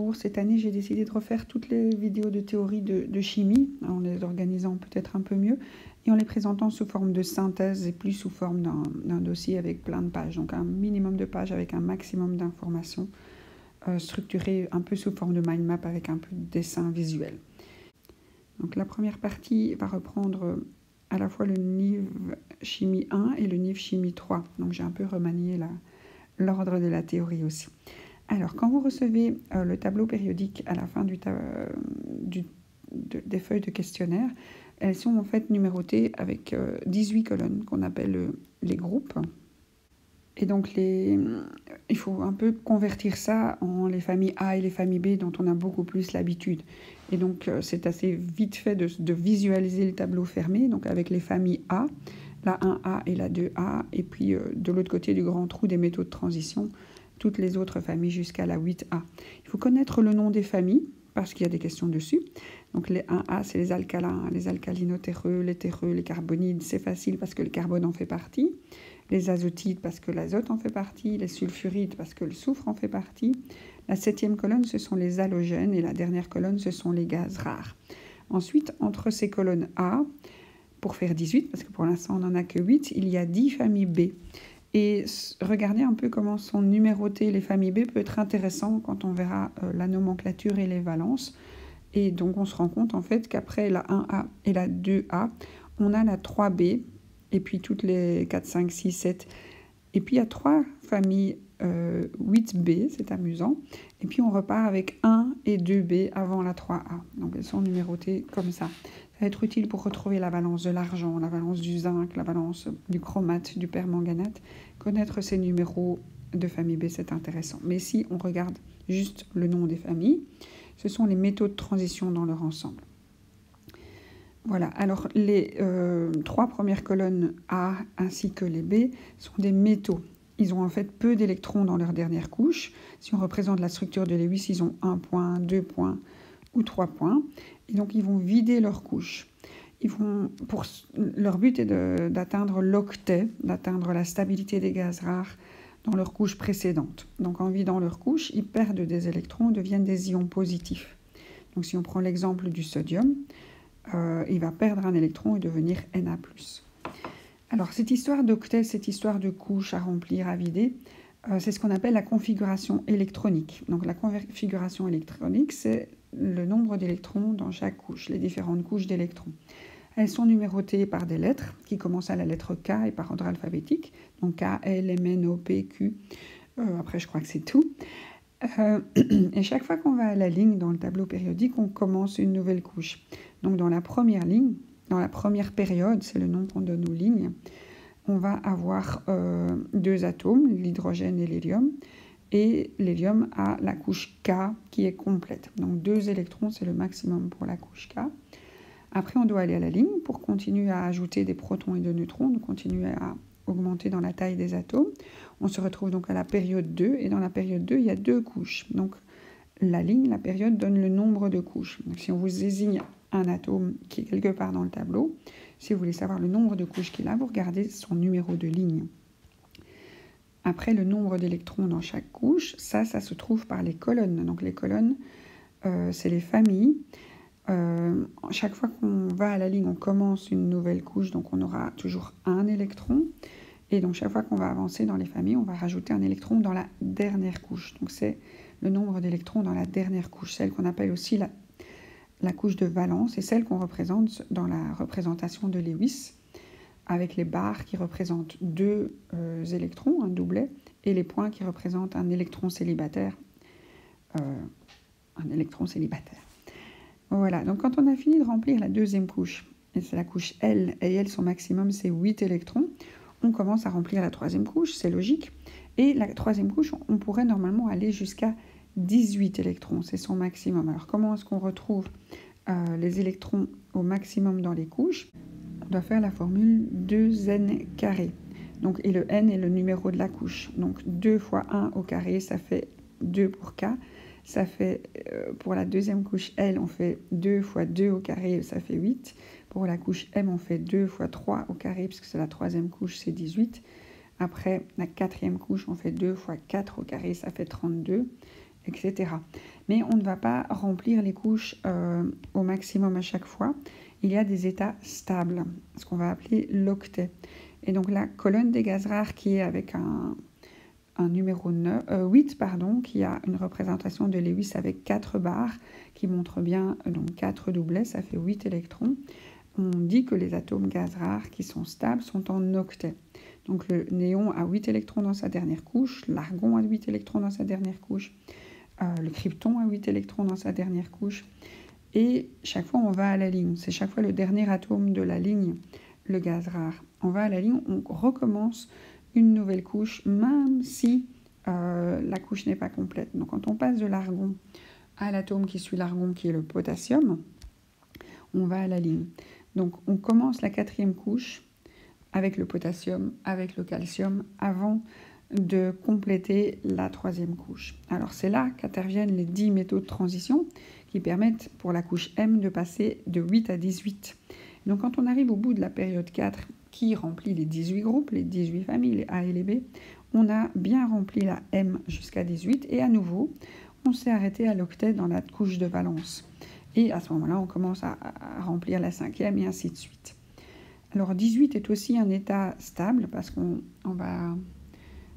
pour cette année, j'ai décidé de refaire toutes les vidéos de théorie de chimie, en les organisant peut-être un peu mieux, et en les présentant sous forme de synthèse et plus sous forme d'un dossier avec plein de pages. Donc un minimum de pages avec un maximum d'informations structurées un peu sous forme de mind map avec un peu de dessin visuel. Donc la première partie va reprendre à la fois le NIV Chimie 1 et le NIV Chimie 3. Donc j'ai un peu remanié l'ordre de la théorie aussi. Alors quand vous recevez le tableau périodique à la fin des feuilles de questionnaire, elles sont en fait numérotées avec 18 colonnes qu'on appelle les groupes. Et donc, il faut un peu convertir ça en les familles A et les familles B dont on a beaucoup plus l'habitude. Et donc, c'est assez vite fait de visualiser le tableau fermé, donc avec les familles A, la 1A et la 2A, et puis de l'autre côté du grand trou des métaux de transition, toutes les autres familles jusqu'à la 8A. Il faut connaître le nom des familles, parce qu'il y a des questions dessus. Donc les 1A, c'est les alcalins, les alcalino-terreux, les carbonides, c'est facile parce que le carbone en fait partie. Les azotides parce que l'azote en fait partie, les sulfurides parce que le soufre en fait partie. La 7e colonne, ce sont les halogènes et la dernière colonne, ce sont les gaz rares. Ensuite, entre ces colonnes A, pour faire 18, parce que pour l'instant on n'en a que 8, il y a 10 familles B. Et regardez un peu comment sont numérotées les familles B peut être intéressant quand on verra la nomenclature et les valences. Et donc on se rend compte en fait qu'après la 1A et la 2A, on a la 3B, et puis toutes les 4, 5, 6, 7. Et puis il y a 3 familles 8B, c'est amusant. Et puis on repart avec 1 et 2B avant la 3A. Donc elles sont numérotées comme ça. Ça va être utile pour retrouver la valence de l'argent, la valence du zinc, la valence du chromate, du permanganate. Connaître ces numéros de famille B, c'est intéressant. Mais si on regarde juste le nom des familles, ce sont les métaux de transition dans leur ensemble. Voilà, alors les 3 premières colonnes A ainsi que les B sont des métaux. Ils ont en fait peu d'électrons dans leur dernière couche. Si on représente la structure de Lewis, ils ont 1 point, 2 points ou 3 points. Et donc ils vont vider leur couche. Leur but est d'atteindre l'octet, d'atteindre la stabilité des gaz rares dans leur couche précédente. Donc en vidant leur couche, ils perdent des électrons, deviennent des ions positifs. Donc si on prend l'exemple du sodium, il va perdre un électron et devenir Na+. Alors cette histoire d'octet, cette histoire de couche à remplir, à vider, c'est ce qu'on appelle la configuration électronique. Donc la configuration électronique, c'est le nombre d'électrons dans chaque couche, les différentes couches d'électrons. Elles sont numérotées par des lettres qui commencent à la lettre K et par ordre alphabétique. Donc K, L, M, N, O, P, Q. Après, je crois que c'est tout. Et chaque fois qu'on va à la ligne dans le tableau périodique, on commence une nouvelle couche. Donc dans la première ligne, dans la première période, c'est le nom qu'on donne aux lignes, on va avoir 2 atomes, l'hydrogène et l'hélium. Et l'hélium a la couche K qui est complète. Donc 2 électrons, c'est le maximum pour la couche K. Après, on doit aller à la ligne pour continuer à ajouter des protons et des neutrons, donc continuer à augmenter dans la taille des atomes. On se retrouve donc à la période 2, et dans la période 2, il y a 2 couches. Donc la ligne, la période, donne le nombre de couches. Donc si on vous désigne un atome qui est quelque part dans le tableau, si vous voulez savoir le nombre de couches qu'il a, vous regardez son numéro de ligne. Après, le nombre d'électrons dans chaque couche, ça se trouve par les colonnes. Donc les colonnes, c'est les familles. Chaque fois qu'on va à la ligne, on commence une nouvelle couche, donc on aura toujours un électron. Et donc chaque fois qu'on va avancer dans les familles, on va rajouter un électron dans la dernière couche. Donc c'est le nombre d'électrons dans la dernière couche, celle qu'on appelle aussi la couche de valence, et celle qu'on représente dans la représentation de Lewis, avec les barres qui représentent 2 électrons, un doublet, et les points qui représentent un électron célibataire. Voilà, donc quand on a fini de remplir la deuxième couche, et c'est la couche L, et L, son maximum, c'est 8 électrons, on commence à remplir la troisième couche, c'est logique. Et la troisième couche, on pourrait normalement aller jusqu'à 18 électrons, c'est son maximum. Alors comment est-ce qu'on retrouve les électrons au maximum dans les couches? On doit faire la formule 2n carré. Donc, et le n est le numéro de la couche. Donc 2 fois 1 au carré, ça fait 2 pour K. Ça fait, pour la deuxième couche L, on fait 2 fois 2 au carré, ça fait 8. Pour la couche M, on fait 2 fois 3 au carré, puisque c'est la troisième couche, c'est 18. Après, la quatrième couche, on fait 2 fois 4 au carré, ça fait 32. etc. Mais on ne va pas remplir les couches au maximum à chaque fois. Il y a des états stables, ce qu'on va appeler l'octet. Et donc la colonne des gaz rares qui est avec un numéro 8, qui a une représentation de Lewis avec 4 barres, qui montre bien donc 4 doublets, ça fait 8 électrons. On dit que les atomes gaz rares qui sont stables sont en octets. Donc le néon a 8 électrons dans sa dernière couche, l'argon a 8 électrons dans sa dernière couche, le krypton a 8 électrons dans sa dernière couche. Et chaque fois, on va à la ligne. C'est chaque fois le dernier atome de la ligne, le gaz rare. On va à la ligne, on recommence une nouvelle couche, même si la couche n'est pas complète. Donc quand on passe de l'argon à l'atome qui suit l'argon, qui est le potassium, on va à la ligne. Donc on commence la 4e couche avec le potassium, avec le calcium, avant de compléter la 3e couche. Alors c'est là qu'interviennent les 10 métaux de transition qui permettent pour la couche M de passer de 8 à 18. Donc quand on arrive au bout de la période 4 qui remplit les 18 groupes, les 18 familles, les A et les B, on a bien rempli la M jusqu'à 18 et à nouveau on s'est arrêté à l'octet dans la couche de valence. Et à ce moment-là on commence à remplir la 5e et ainsi de suite. Alors 18 est aussi un état stable parce qu'on va,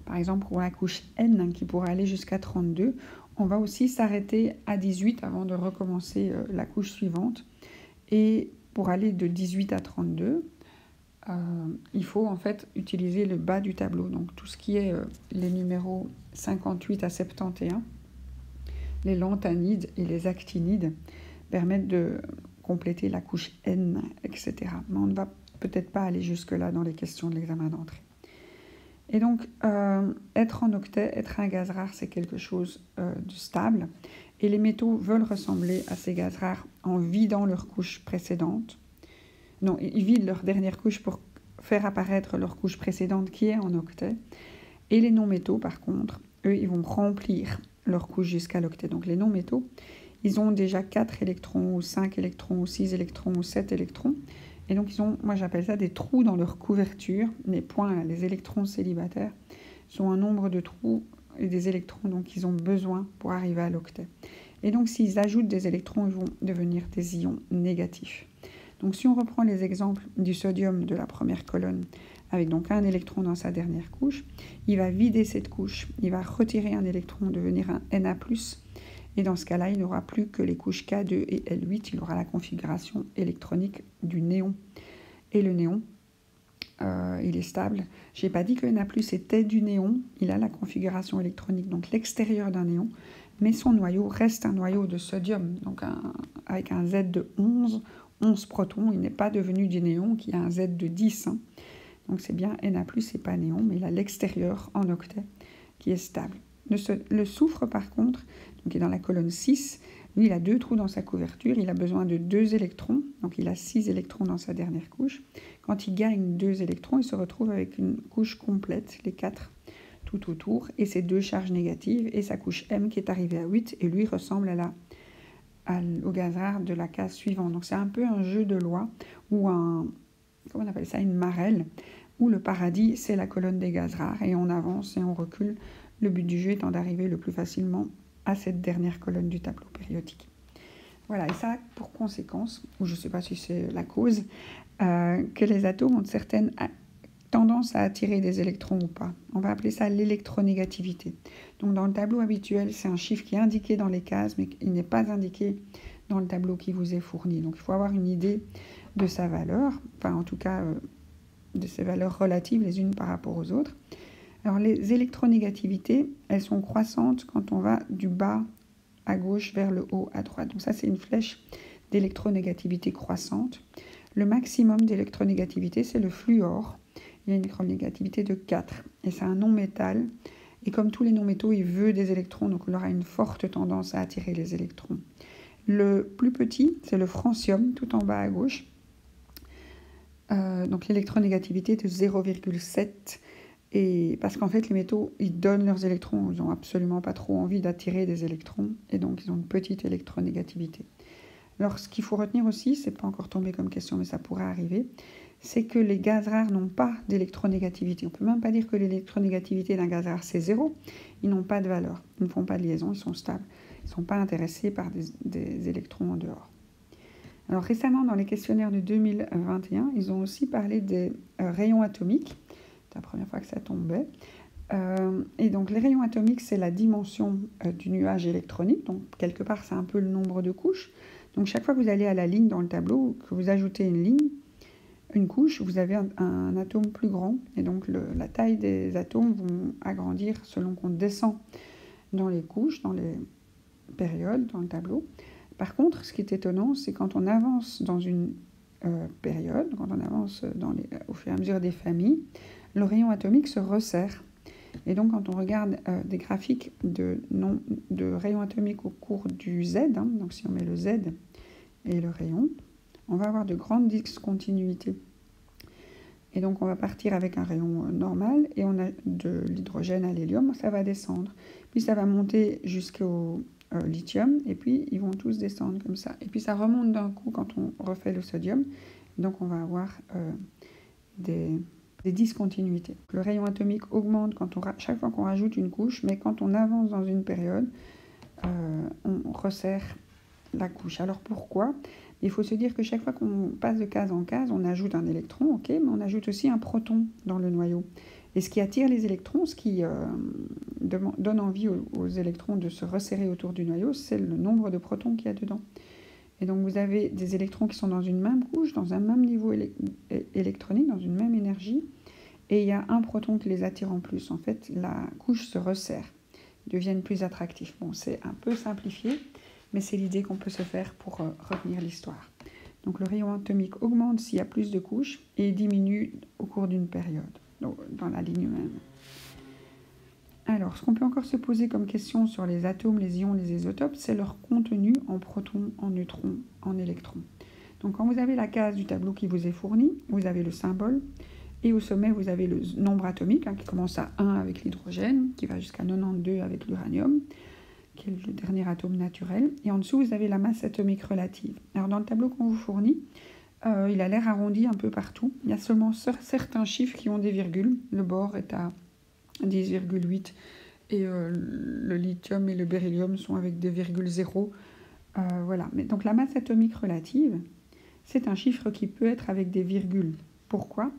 par exemple pour la couche N qui pourrait aller jusqu'à 32, on va aussi s'arrêter à 18 avant de recommencer la couche suivante. Et pour aller de 18 à 32, il faut en fait utiliser le bas du tableau. Donc tout ce qui est les numéros 58 à 71, les lanthanides et les actinides permettent de compléter la couche N, etc. Mais on ne va peut-être pas aller jusque-là dans les questions de l'examen d'entrée. Et donc, être en octet, être un gaz rare, c'est quelque chose de stable. Et les métaux veulent ressembler à ces gaz rares en vidant leur couche précédente. Non, ils vident leur dernière couche pour faire apparaître leur couche précédente qui est en octet. Et les non-métaux, par contre, eux, ils vont remplir leur couche jusqu'à l'octet. Donc les non-métaux, ils ont déjà 4 électrons, ou 5 électrons, ou 6 électrons, ou 7 électrons. Et donc, ils ont, moi j'appelle ça des trous dans leur couverture. Les points, les électrons célibataires, sont un nombre de trous et des électrons donc ils ont besoin pour arriver à l'octet. Et donc, s'ils ajoutent des électrons, ils vont devenir des ions négatifs. Donc, si on reprend les exemples du sodium de la première colonne, avec donc un électron dans sa dernière couche, il va vider cette couche, il va retirer un électron, devenir un Na+, et dans ce cas-là, il n'aura plus que les couches K2 et L8, il aura la configuration électronique du néon. Et le néon, il est stable. Je n'ai pas dit que Na+ était du néon, il a la configuration électronique, donc l'extérieur d'un néon, mais son noyau reste un noyau de sodium, donc avec un Z de 11 protons, il n'est pas devenu du néon qui a un Z de 10. Donc c'est bien Na+, c'est pas néon, mais il a l'extérieur en octet qui est stable. Le soufre, par contre, donc, qui est dans la colonne 6, lui, il a 2 trous dans sa couverture, il a besoin de 2 électrons, donc il a 6 électrons dans sa dernière couche. Quand il gagne 2 électrons, il se retrouve avec une couche complète, les 4 tout autour, et ses 2 charges négatives, et sa couche M qui est arrivée à 8, et lui ressemble au gaz rare de la case suivante. Donc c'est un peu un jeu de loi, ou comment on appelle ça, une marelle, où le paradis, c'est la colonne des gaz rares, et on avance et on recule. Le but du jeu étant d'arriver le plus facilement à cette dernière colonne du tableau périodique. Voilà, et ça a pour conséquence, ou je ne sais pas si c'est la cause, que les atomes ont certaines tendances à attirer des électrons ou pas. On va appeler ça l'électronégativité. Donc dans le tableau habituel, c'est un chiffre qui est indiqué dans les cases, mais il n'est pas indiqué dans le tableau qui vous est fourni. Donc il faut avoir une idée de sa valeur, enfin en tout cas de ses valeurs relatives les unes par rapport aux autres. Alors les électronégativités, elles sont croissantes quand on va du bas à gauche vers le haut à droite. Donc ça, c'est une flèche d'électronégativité croissante. Le maximum d'électronégativité, c'est le fluor. Il y a une électronégativité de 4. Et c'est un non-métal. Et comme tous les non-métaux, il veut des électrons, donc il aura une forte tendance à attirer les électrons. Le plus petit, c'est le francium, tout en bas à gauche. Donc l'électronégativité est de 0,7. Et parce qu'en fait, les métaux, ils donnent leurs électrons. Ils n'ont absolument pas trop envie d'attirer des électrons. Et donc, ils ont une petite électronégativité. Alors, ce qu'il faut retenir aussi, c'est pas encore tombé comme question, mais ça pourrait arriver, c'est que les gaz rares n'ont pas d'électronégativité. On ne peut même pas dire que l'électronégativité d'un gaz rare, c'est 0. Ils n'ont pas de valeur. Ils ne font pas de liaison, ils sont stables. Ils ne sont pas intéressés par des électrons en dehors. Alors récemment, dans les questionnaires de 2021, ils ont aussi parlé des rayons atomiques. C'est la première fois que ça tombait. Et donc les rayons atomiques, c'est la dimension du nuage électronique. Donc quelque part, c'est un peu le nombre de couches. Donc chaque fois que vous allez à la ligne dans le tableau, que vous ajoutez une ligne, une couche, vous avez un atome plus grand. Et donc la taille des atomes vont agrandir selon qu'on descend dans les couches, dans les périodes, dans le tableau. Par contre, ce qui est étonnant, c'est quand on avance dans une période, quand on avance au fur et à mesure des familles, le rayon atomique se resserre. Et donc, quand on regarde des graphiques de rayons atomiques au cours du Z, donc si on met le Z et le rayon, on va avoir de grandes discontinuités. Et donc, on va partir avec un rayon normal et on a de l'hydrogène à l'hélium, ça va descendre. Puis, ça va monter jusqu'au lithium et puis ils vont tous descendre comme ça. Et puis, ça remonte d'un coup quand on refait le sodium. Donc, on va avoir des discontinuités. Le rayon atomique augmente chaque fois qu'on rajoute une couche, mais quand on avance dans une période, on resserre la couche. Alors pourquoi ? Il faut se dire que chaque fois qu'on passe de case en case, on ajoute un électron, ok, mais on ajoute aussi un proton dans le noyau. Et ce qui attire les électrons, ce qui donne envie aux électrons de se resserrer autour du noyau, c'est le nombre de protons qu'il y a dedans. Et donc vous avez des électrons qui sont dans une même couche, dans un même niveau électronique, dans une même énergie, et il y a un proton qui les attire en plus. En fait, la couche se resserre, deviennent plus attractifs. Bon, c'est un peu simplifié, mais c'est l'idée qu'on peut se faire pour retenir l'histoire. Donc le rayon atomique augmente s'il y a plus de couches et diminue au cours d'une période, dans la ligne même. Alors, ce qu'on peut encore se poser comme question sur les atomes, les ions, les isotopes, c'est leur contenu en protons, en neutrons, en électrons. Donc quand vous avez la case du tableau qui vous est fournie, vous avez le symbole, et au sommet, vous avez le nombre atomique, qui commence à 1 avec l'hydrogène, qui va jusqu'à 92 avec l'uranium, qui est le dernier atome naturel. Et en dessous, vous avez la masse atomique relative. Alors dans le tableau qu'on vous fournit, il a l'air arrondi un peu partout. Il y a seulement certains chiffres qui ont des virgules. Le bore est à 10,8 et le lithium et le beryllium sont avec des virgules 0. Voilà. Mais donc la masse atomique relative, c'est un chiffre qui peut être avec des virgules. Pourquoi ?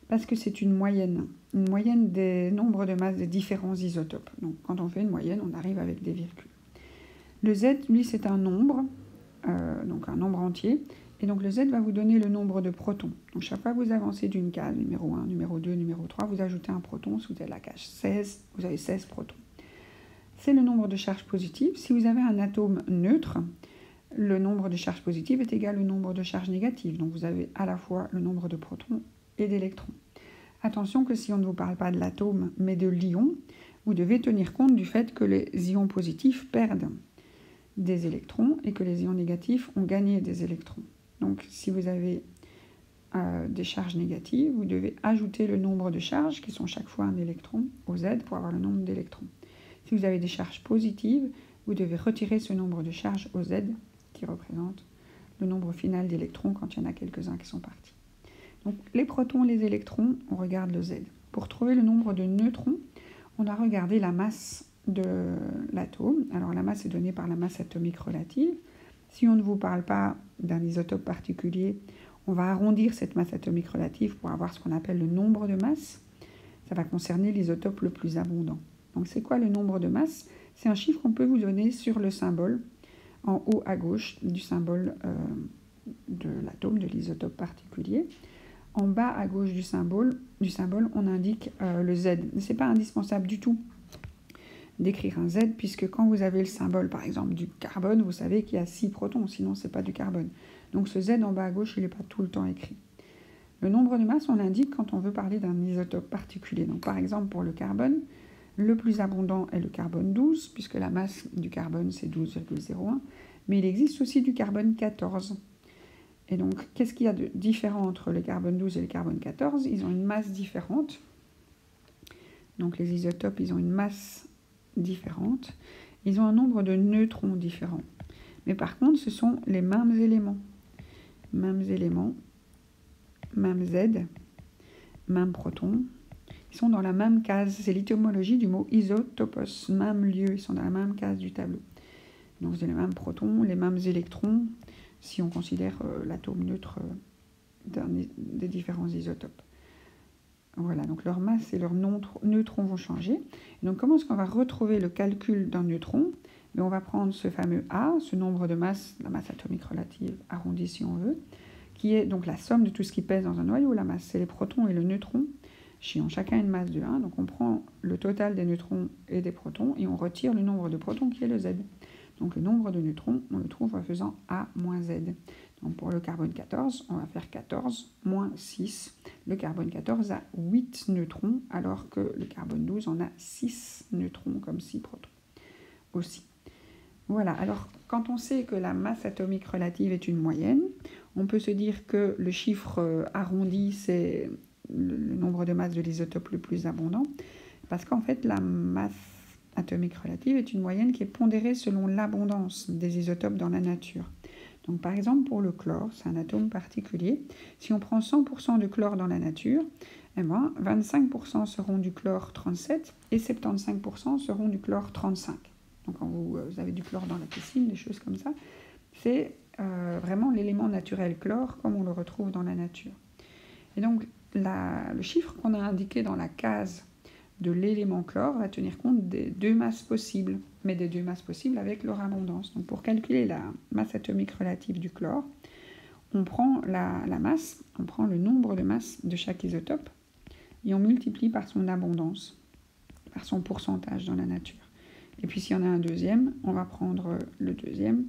Parce que c'est une moyenne des nombres de masse des différents isotopes. Donc quand on fait une moyenne, on arrive avec des virgules. Le Z, lui, c'est un nombre, donc un nombre entier. Et donc le Z va vous donner le nombre de protons. Donc chaque fois que vous avancez d'une case, numéro 1, numéro 2, numéro 3, vous ajoutez un proton. Si vous avez la case 16, vous avez 16 protons. C'est le nombre de charges positives. Si vous avez un atome neutre, le nombre de charges positives est égal au nombre de charges négatives. Donc vous avez à la fois le nombre de protons et d'électrons. Attention que si on ne vous parle pas de l'atome, mais de l'ion, vous devez tenir compte du fait que les ions positifs perdent des électrons et que les ions négatifs ont gagné des électrons. Donc si vous avez des charges négatives, vous devez ajouter le nombre de charges, qui sont chaque fois un électron, au Z pour avoir le nombre d'électrons. Si vous avez des charges positives, vous devez retirer ce nombre de charges au Z, qui représente le nombre final d'électrons quand il y en a quelques-uns qui sont partis. Donc les protons, les électrons, on regarde le Z. Pour trouver le nombre de neutrons, on a regardé la masse de l'atome. Alors la masse est donnée par la masse atomique relative. Si on ne vous parle pas d'un isotope particulier, on va arrondir cette masse atomique relative pour avoir ce qu'on appelle le nombre de masse. Ça va concerner l'isotope le plus abondant. Donc c'est quoi le nombre de masse ? C'est un chiffre qu'on peut vous donner sur le symbole, en haut à gauche du symbole de l'atome, de l'isotope particulier. En bas à gauche du symbole on indique le Z. Mais ce n'est pas indispensable du tout d'écrire un Z, puisque quand vous avez le symbole, par exemple, du carbone, vous savez qu'il y a 6 protons, sinon ce n'est pas du carbone. Donc ce Z en bas à gauche, il n'est pas tout le temps écrit. Le nombre de masse, on l'indique quand on veut parler d'un isotope particulier. Donc par exemple, pour le carbone, le plus abondant est le carbone 12, puisque la masse du carbone, c'est 12,01. Mais il existe aussi du carbone 14. Et donc, qu'est-ce qu'il y a de différent entre le carbone 12 et le carbone 14 ? Ils ont une masse différente. Donc, les isotopes, ils ont une masse différente. Ils ont un nombre de neutrons différents. Mais par contre, ce sont les mêmes éléments. même Z, même proton. Ils sont dans la même case, c'est l'étymologie du mot isotopos, même lieu, ils sont dans la même case du tableau. Donc c'est les mêmes protons, les mêmes électrons, si on considère l'atome neutre des différents isotopes. Voilà, donc leur masse et leurs neutrons vont changer. Et donc comment est-ce qu'on va retrouver le calcul d'un neutron? Mais on va prendre ce fameux A, ce nombre de masse, la masse atomique relative arrondie si on veut, qui est donc la somme de tout ce qui pèse dans un noyau. La masse, c'est les protons et le neutron, qui ont chacun une masse de 1. Donc on prend le total des neutrons et des protons et on retire le nombre de protons qui est le Z. Donc le nombre de neutrons, on le trouve en faisant A moins Z. Donc pour le carbone 14, on va faire 14 moins 6. Le carbone 14 a 8 neutrons, alors que le carbone 12 en a 6 neutrons, comme 6 protons aussi. Voilà, alors quand on sait que la masse atomique relative est une moyenne, on peut se dire que le chiffre arrondi, c'est le nombre de masses de l'isotope le plus abondant, parce qu'en fait, la masse atomique relative est une moyenne qui est pondérée selon l'abondance des isotopes dans la nature. Donc par exemple, pour le chlore, c'est un atome particulier. Si on prend 100% de chlore dans la nature, eh ben, 25% seront du chlore 37 et 75% seront du chlore 35. Donc quand vous avez du chlore dans la piscine, des choses comme ça, c'est vraiment l'élément naturel chlore comme on le retrouve dans la nature. Et donc le chiffre qu'on a indiqué dans la case de l'élément chlore va tenir compte des deux masses possibles, mais des deux masses possibles avec leur abondance. Donc pour calculer la masse atomique relative du chlore, on prend la masse, on prend le nombre de masses de chaque isotope et on multiplie par son abondance, par son pourcentage dans la nature. Et puis s'il y en a un deuxième, on va prendre le deuxième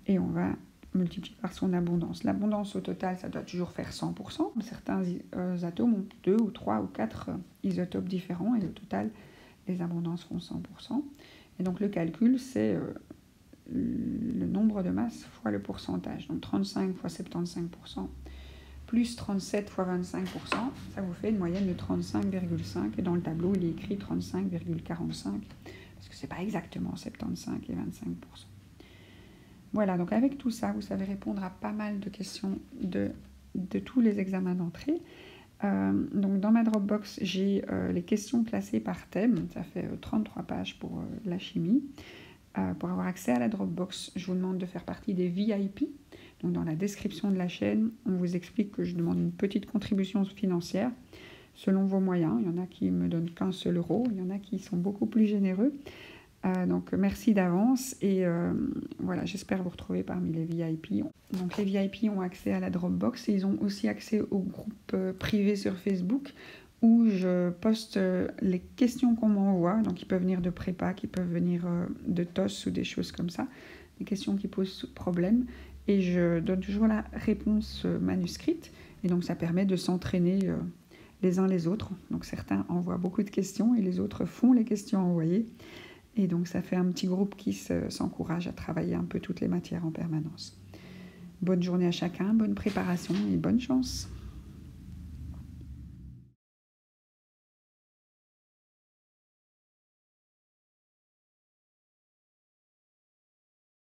et on va multiplier par son abondance. L'abondance au total, ça doit toujours faire 100%. Certains atomes ont 2 ou 3 ou 4 isotopes différents et au total, les abondances font 100%. Et donc le calcul, c'est le nombre de masses fois le pourcentage. Donc 35 fois 75% plus 37 fois 25%, ça vous fait une moyenne de 35,5. Et dans le tableau, il est écrit 35,45, parce que ce n'est pas exactement 75 et 25%. Voilà, donc avec tout ça, vous savez répondre à pas mal de questions de tous les examens d'entrée. Donc dans ma Dropbox, j'ai les questions classées par thème. Ça fait 33 pages pour la chimie. Pour avoir accès à la Dropbox, je vous demande de faire partie des VIP. Donc dans la description de la chaîne, on vous explique que je demande une petite contribution financière selon vos moyens. Il y en a qui me donnent qu'un seul euro, il y en a qui sont beaucoup plus généreux. Donc merci d'avance et voilà, j'espère vous retrouver parmi les VIP. Donc les VIP ont accès à la Dropbox et ils ont aussi accès au groupe privé sur Facebook où je poste les questions qu'on m'envoie. Donc ils peuvent venir de prépa, qui peuvent venir de TOS ou des choses comme ça, des questions qui posent problème. Et je donne toujours la réponse manuscrite et donc ça permet de s'entraîner les uns les autres. Donc certains envoient beaucoup de questions et les autres font les questions envoyées. Et donc ça fait un petit groupe qui s'encourage à travailler un peu toutes les matières en permanence. Bonne journée à chacun, bonne préparation et bonne chance.